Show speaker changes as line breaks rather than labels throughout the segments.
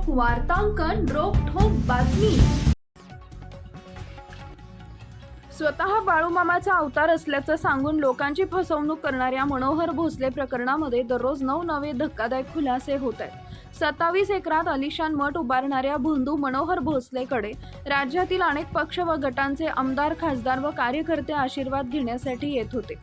वार्तांकन रोखठोक बातमी। स्वतः बाळूमामाचा अवतार असल्याचं सांगून लोकांची फसवणूक करणाऱ्या मनोहर भोसले प्रकरणामध्ये दररोज नवे धक्कादायक खुलासे होत आहेत। 27 एकरात आलिशान मठ उभारणाऱ्या भोंदू मनोहर भोसलेकडे राज्यातील अनेक पक्ष व गटांचे आमदार, खासदार व कार्यकर्ते आशीर्वाद घेण्यासाठी येत होते।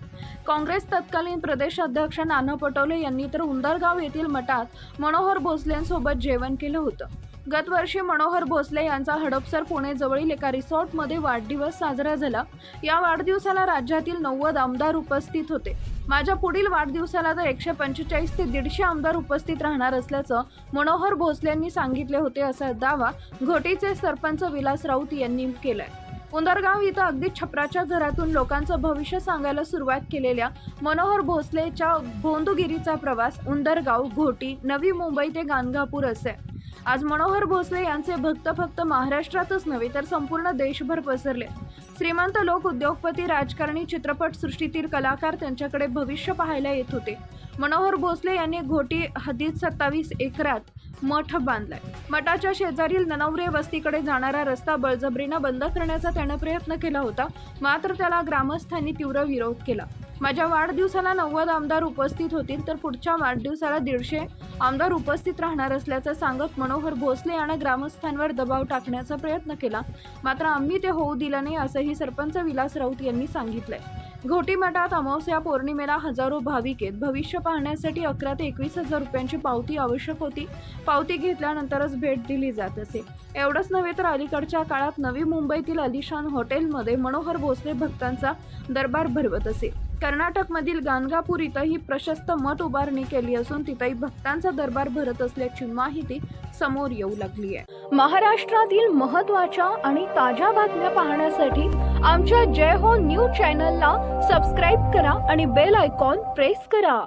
काँग्रेस तत्कालीन प्रदेश अध्यक्ष नाना पटोले यांनी तर उंदरगाव येथील मठात मनोहर भोसलेंसोबत जेवण केलं होतं। गत वर्षी मनोहर भोसले यांचा हडपसर पुणे जवळील एका रिसॉर्टमध्ये वाढदिवस साजरा झाला। या वाढदिवसाला राज्यातील 90 आमदार उपस्थित होते। माझ्या पुढील वाढदिवसाला तर 145 ते 150 आमदार उपस्थित राहणार असल्याचं मनोहर भोसले यांनी सांगितले होते, असा दावा घोटीचे सरपंच विलास राऊत यांनी केलाय। उंदरगाव इथं अगदी छपराच्या घरातून लोकांचं भविष्य सांगायला सुरुवात केलेल्या मनोहर भोसलेच्या भोंदूगिरीचा प्रवास उंदरगाव, घोटी, नवी मुंबई ते गाणगापूर असे। आज मनोहर भोसले यांचे भक्त फक्त महाराष्ट्रातच नव्हे तर संपूर्ण देशभर पसरले। श्रीमंत लोक, उद्योगपती, राजकारणी, चित्रपट सृष्टीतील कलाकार त्यांच्याकडे भविष्य पाहायला येत होते। मनोहर भोसले यांनी घोटी हद्दीत 27 एकरात मठ बांधलाय। मठाच्या शेजारील ननवरे वस्तीकडे जाणारा रस्ता बळजबरीने बंद करण्याचा त्याने प्रयत्न केला होता, मात्र त्याला ग्रामस्थांनी तीव्र विरोध केला। माझ्या वाढदिवसाला 90 आमदार उपस्थित होतील तर पुढच्या वाढदिवसाला 150 आमदार उपस्थित राहणार असल्याचं सांगत मनोहर भोसले याने ग्रामस्थांवर दबाव टाकण्याचा प्रयत्न केला, मात्र आम्ही ते होऊ दिलं नाही, असंही सरपंच विलास राऊत यांनी सांगितलंय। घोटी मठात अमावस्या पौर्णिमेला हजारो भाविक आहेत। भविष्य पाहण्यासाठी 11 ते 21 हजार रुपयांची पावती आवश्यक होती। पावती घेतल्यानंतरच भेट दिली जात असे। एवढंच नव्हे तर अलीकडच्या काळात नवी मुंबईतील आलिशान हॉटेलमध्ये मनोहर भोसले भक्तांचा दरबार भरवत असे। कर्नाटकमधील गाणगापूर इथंही प्रशस्त मठ उभारणी केली असून तिथेही भक्तांचा दरबार भरत असल्याची माहिती समोर येऊ लागली आहे। महाराष्ट्रातील महत्त्वाच्या आणि ताज्या बातम्या पाहण्यासाठी आमच्या जय हो न्यूज चॅनलला सबस्क्राईब करा आणि बेल आयकॉन प्रेस करा।